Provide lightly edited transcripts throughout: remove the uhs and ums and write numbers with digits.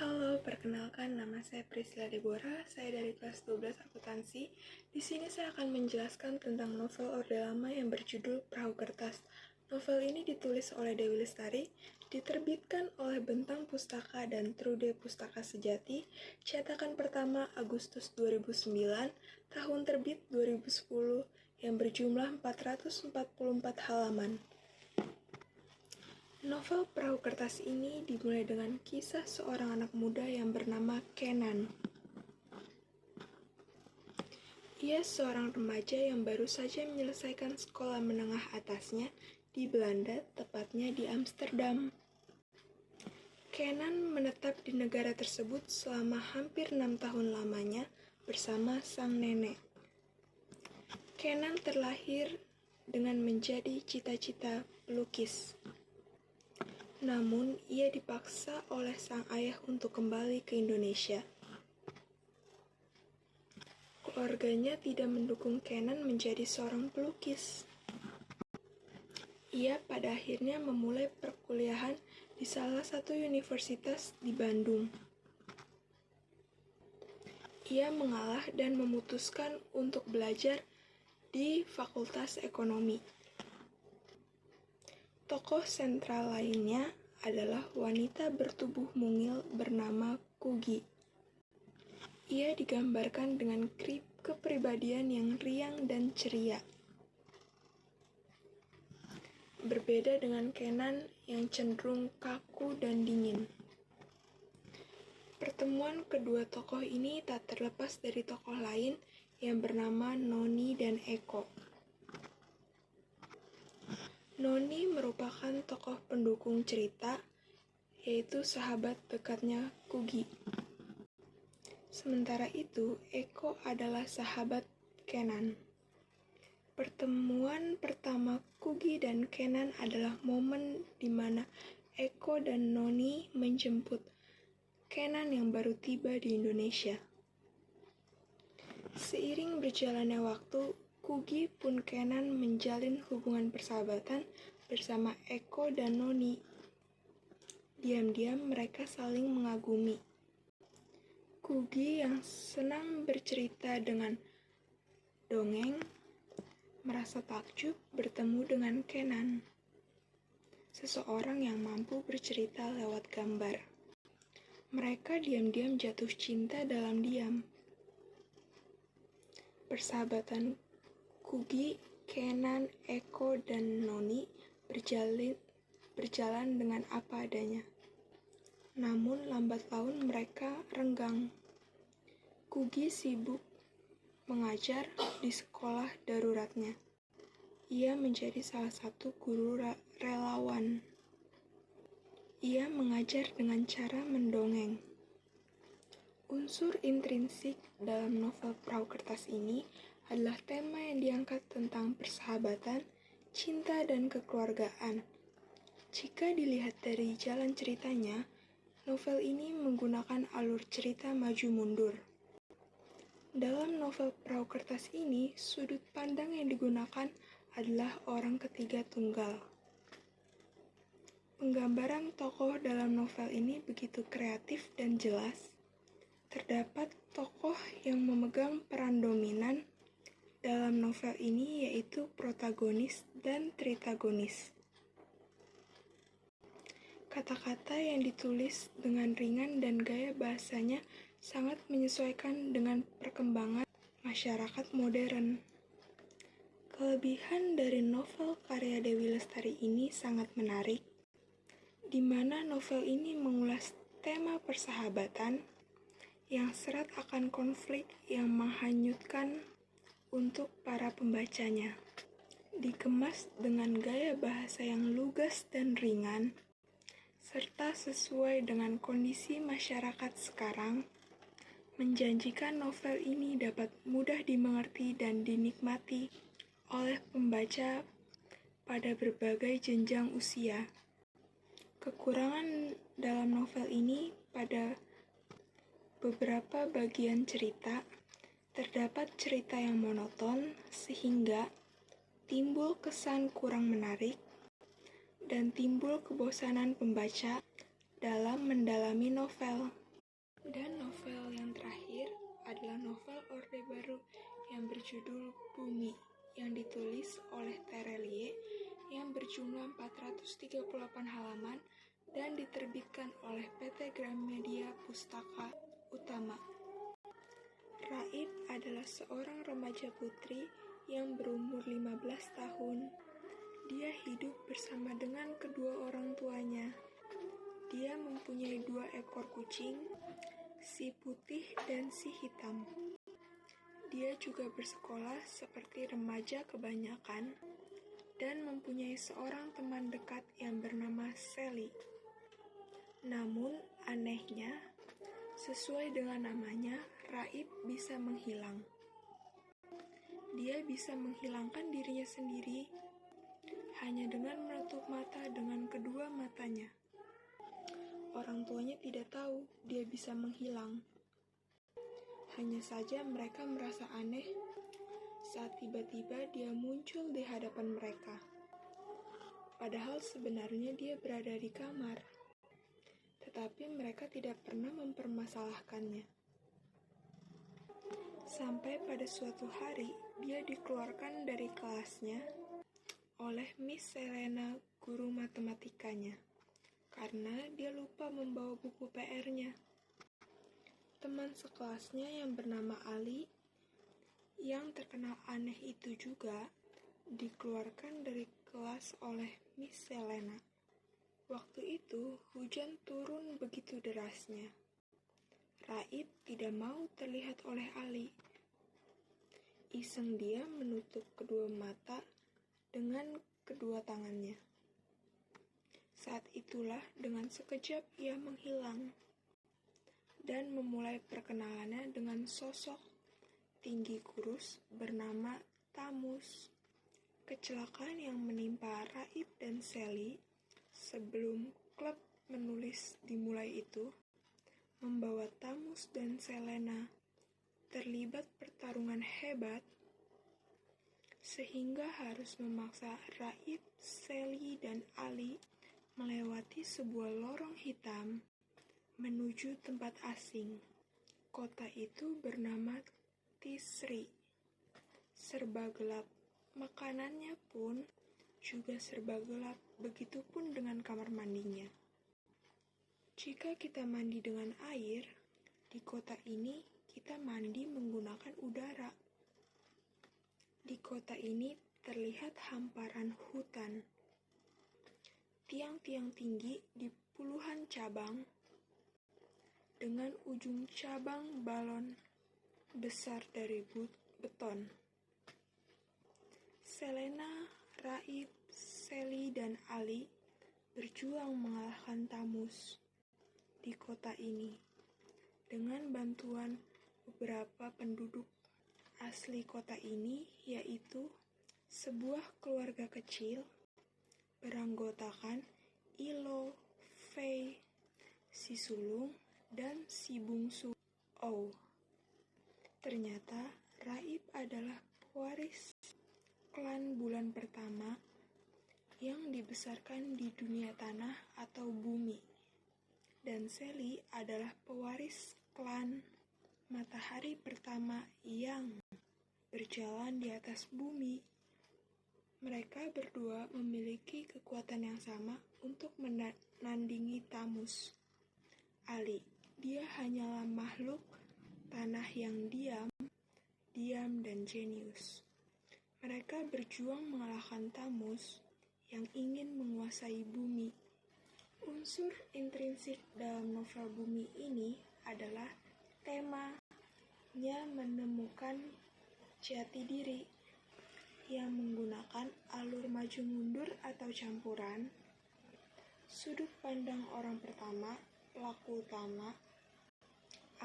Halo, perkenalkan nama saya Priscilla Deborah. Saya dari kelas 12 akuntansi. Di sini saya akan menjelaskan tentang novel Orde Lama yang berjudul Perahu Kertas. Novel ini ditulis oleh Dewi Lestari, diterbitkan oleh Bentang Pustaka dan Trude Pustaka Sejati, cetakan pertama Agustus 2009, tahun terbit 2010, yang berjumlah 444 halaman. Novel Perahu Kertas ini dimulai dengan kisah seorang anak muda yang bernama Kenan. Ia seorang remaja yang baru saja menyelesaikan sekolah menengah atasnya di Belanda, tepatnya di Amsterdam. Kenan menetap di negara tersebut selama hampir 6 tahun lamanya bersama sang nenek. Kenan terlahir dengan menjadi cita-cita pelukis. Namun, ia dipaksa oleh sang ayah untuk kembali ke Indonesia. Keluarganya tidak mendukung Kenan menjadi seorang pelukis. Ia pada akhirnya memulai perkuliahan di salah satu universitas di Bandung. Ia mengalah dan memutuskan untuk belajar di Fakultas Ekonomi. Tokoh sentral lainnya adalah wanita bertubuh mungil bernama Kugi. Ia digambarkan dengan kepribadian yang riang dan ceria. Berbeda dengan Kenan yang cenderung kaku dan dingin. Pertemuan kedua tokoh ini tak terlepas dari tokoh lain yang bernama Noni dan Eko. Noni merupakan tokoh pendukung cerita, yaitu sahabat dekatnya Kugi. Sementara itu, Eko adalah sahabat Kenan. Pertemuan pertama Kugi dan Kenan adalah momen di mana Eko dan Noni menjemput Kenan yang baru tiba di Indonesia. Seiring berjalannya waktu, Kugi pun Kenan menjalin hubungan persahabatan bersama Eko dan Noni. Diam-diam mereka saling mengagumi. Kugi yang senang bercerita dengan dongeng merasa takjub bertemu dengan Kenan, seseorang yang mampu bercerita lewat gambar. Mereka diam-diam jatuh cinta dalam diam. Persahabatan Kugi, Kenan, Eko, dan Noni berjalan dengan apa adanya. Namun lambat laun mereka renggang. Kugi sibuk mengajar di sekolah daruratnya. Ia menjadi salah satu guru relawan. Ia mengajar dengan cara mendongeng. Unsur intrinsik dalam novel Perahu Kertas ini adalah tema yang diangkat tentang persahabatan, cinta, dan kekeluargaan. Jika dilihat dari jalan ceritanya, novel ini menggunakan alur cerita maju mundur. Dalam novel Perahu Kertas ini, sudut pandang yang digunakan adalah orang ketiga tunggal. Penggambaran tokoh dalam novel ini begitu kreatif dan jelas. Terdapat tokoh yang memegang peran dominan dalam novel ini, yaitu protagonis dan tritagonis. Kata-kata yang ditulis dengan ringan dan gaya bahasanya sangat menyesuaikan dengan perkembangan masyarakat modern. Kelebihan dari novel karya Dewi Lestari ini sangat menarik, di mana novel ini mengulas tema persahabatan yang serat akan konflik yang menghanyutkan untuk para pembacanya. Dikemas dengan gaya bahasa yang lugas dan ringan, serta sesuai dengan kondisi masyarakat sekarang, menjanjikan novel ini dapat mudah dimengerti dan dinikmati oleh pembaca pada berbagai jenjang usia. Kekurangan dalam novel ini pada beberapa bagian cerita, terdapat cerita yang monoton sehingga timbul kesan kurang menarik dan timbul kebosanan pembaca dalam mendalami novel. Dan novel yang terakhir adalah novel Orde Baru yang berjudul Bumi, yang ditulis oleh Terelie yang berjumlah 438 halaman dan diterbitkan oleh PT Gramedia Pustaka Utama. Raib adalah seorang remaja putri yang berumur 15 tahun. Dia hidup bersama dengan kedua orang tuanya. Dia mempunyai 2 ekor kucing, si putih dan si hitam. Dia juga bersekolah seperti remaja kebanyakan dan mempunyai seorang teman dekat yang bernama Sally. Namun, anehnya, sesuai dengan namanya, Raib bisa menghilang. Dia bisa menghilangkan dirinya sendiri hanya dengan menutup mata dengan kedua matanya. Orang tuanya tidak tahu dia bisa menghilang. Hanya saja mereka merasa aneh saat tiba-tiba dia muncul di hadapan mereka. Padahal sebenarnya dia berada di kamar. Tetapi mereka tidak pernah mempermasalahkannya. Sampai pada suatu hari, dia dikeluarkan dari kelasnya oleh Miss Selena, guru matematikanya, karena dia lupa membawa buku PR-nya. Teman sekelasnya yang bernama Ali, yang terkenal aneh itu juga, dikeluarkan dari kelas oleh Miss Selena. Waktu itu, hujan turun begitu derasnya. Raib tidak mau terlihat oleh Ali. Iseng dia menutup kedua mata dengan kedua tangannya. Saat itulah dengan sekejap ia menghilang dan memulai perkenalannya dengan sosok tinggi kurus bernama Tamus. Kecelakaan yang menimpa Raib dan Sally sebelum klub menulis dimulai itu membawa Tamus dan Selena terlibat pertarungan hebat sehingga harus memaksa Raib, Sally, dan Ali melewati sebuah lorong hitam menuju tempat asing. Kota itu bernama Tisri. Serba gelap. Makanannya pun juga serba gelap, begitupun dengan kamar mandinya. Jika kita mandi dengan air, di kota ini kita mandi menggunakan udara. Di kota ini terlihat hamparan hutan. Tiang-tiang tinggi di puluhan cabang, dengan ujung cabang balon besar dari beton. Selena, Raib, Sally, dan Ali berjuang mengalahkan Tamus di kota ini dengan bantuan beberapa penduduk asli kota ini, yaitu sebuah keluarga kecil beranggotakan Ilo, Fei, si sulung, dan si bungsu Oh. Ternyata Raib adalah pewaris klan bulan pertama yang dibesarkan di dunia tanah atau bumi. Dan Sally adalah pewaris klan matahari pertama yang berjalan di atas bumi. Mereka berdua memiliki kekuatan yang sama untuk menandingi Tamus. Ali, dia hanyalah makhluk tanah yang diam dan jenius. Mereka berjuang mengalahkan Tamus yang ingin menguasai bumi. Unsur intrinsik dalam novel Bumi ini adalah temanya menemukan jati diri yang menggunakan alur maju mundur atau campuran, sudut pandang orang pertama, pelaku utama,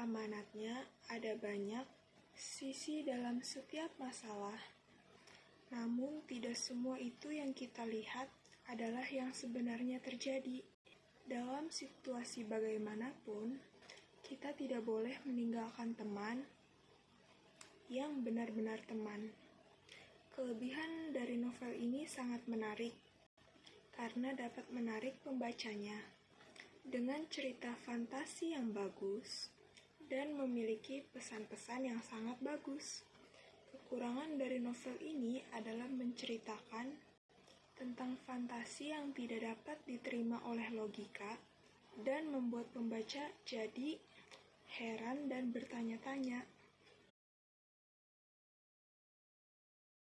amanatnya ada banyak sisi dalam setiap masalah. Namun tidak semua itu yang kita lihat adalah yang sebenarnya terjadi. Dalam situasi bagaimanapun, kita tidak boleh meninggalkan teman yang benar-benar teman. Kelebihan dari novel ini sangat menarik, karena dapat menarik pembacanya. Dengan cerita fantasi yang bagus, dan memiliki pesan-pesan yang sangat bagus. Kekurangan dari novel ini adalah menceritakan tentang fantasi yang tidak dapat diterima oleh logika dan membuat pembaca jadi heran dan bertanya-tanya